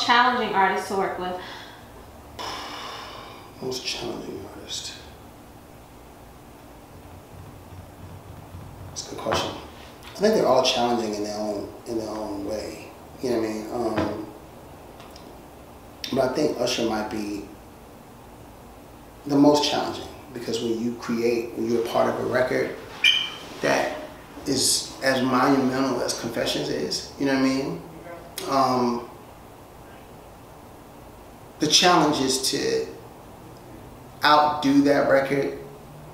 most challenging artist to work with? Most challenging artist. That's a good question. I think they're all challenging in their own way. You know what I mean? But I think Usher might be the most challenging, because when you're a part of a record that is as monumental as Confessions is, you know what I mean? The challenge is to outdo that record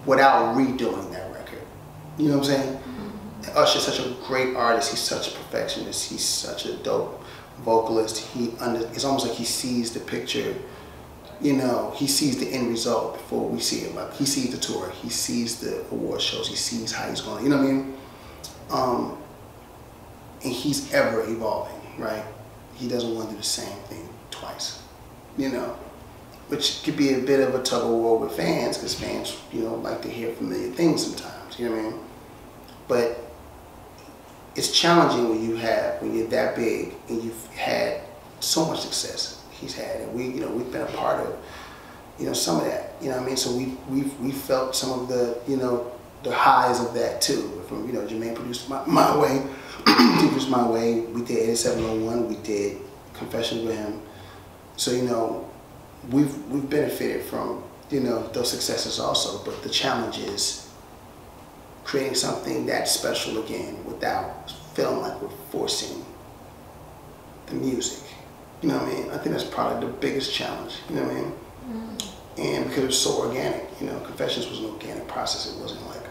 without redoing that record. You know what I'm saying? Mm-hmm. Usher's such a great artist. He's such a perfectionist. He's such a dope vocalist. It's almost like he sees the picture. You know, he sees the end result before we see it. Like, he sees the tour, he sees the award shows, he sees how he's going. You know what I mean? And he's ever evolving, right? He doesn't want to do the same thing twice. You know, which could be a bit of a tug of war with fans, because fans, you know, like to hear familiar things sometimes. You know what I mean? But it's challenging when you're that big and you've had so much success. He's had, and we've been a part of, some of that. You know what I mean? So we felt some of the, the highs of that too. From, Jermaine produced My Way, he produced My Way. We did 8701. We did Confessions with him. So we've benefited from those successes also. But the challenge is creating something that's special again without feeling like we're forcing the music. You know what I mean? I think that's probably the biggest challenge. You know what I mean? And because it was so organic, Confessions was an organic process. It wasn't like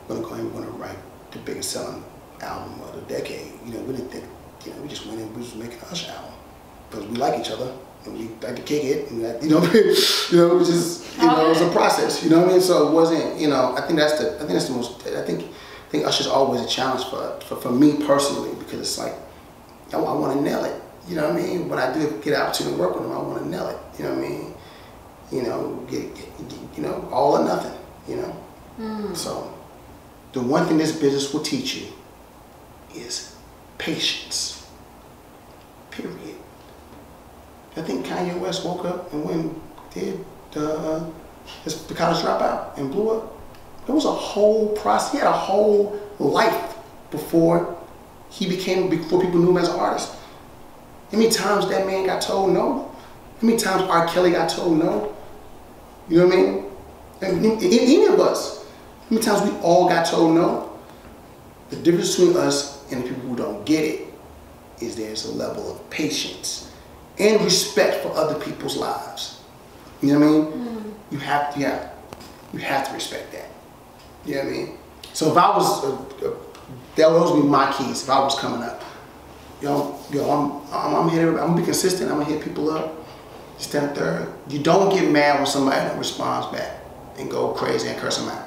we're going to write the biggest selling album of the decade. We didn't think. We just went in. We was making an Usher album because we like each other and we like to kick it. And that, it was just it was a process. You know what I mean? So it wasn't. I think that's the most. I think Usher's always a challenge for me personally, because it's like I want to nail it. You know what I mean? When I do get out to work with him, I want to nail it. You know what I mean? Get all or nothing. So the one thing this business will teach you is patience. Period. I think Kanye West woke up and did the College Dropout and blew up. There was a whole process. He had a whole life before people knew him as an artist. How many times that man got told no? How many times R. Kelly got told no? You know what I mean? And any of us. How many times we all got told no? The difference between us and the people who don't get it is there's a level of patience and respect for other people's lives. You know what I mean? You have to respect that. You know what I mean? So if I was, those would be my keys if I was coming up. I'm here. I'm gonna be consistent. I'm gonna hit people up. Stand third. You don't get mad when somebody don't responds back and go crazy and curse them out,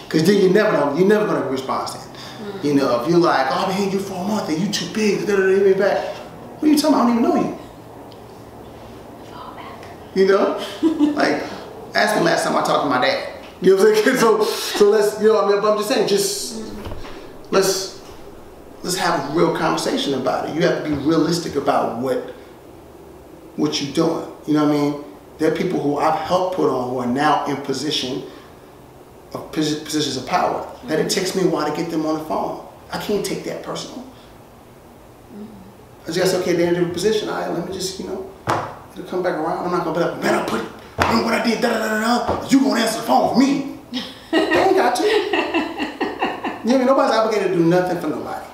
because then you never know. You're never gonna respond then. If you're like, oh, I've been hitting you for a month and you too big, hit me back. What are you talking about? I don't even know you. Like, ask me last time I talked to my dad. You know what I'm saying? So let's, but I'm just saying, let's have a real conversation about it. You have to be realistic about what you're doing. You know what I mean? There are people who I've helped put on who are now in positions of power. That it takes me a while to get them on the phone. I can't take that personal. I just, okay, they're in a different position. All right, let me just, it'll come back around. I'm not gonna be like, man, I what I did, you gonna answer the phone for me. They ain't got to. Nobody's obligated to do nothing for nobody.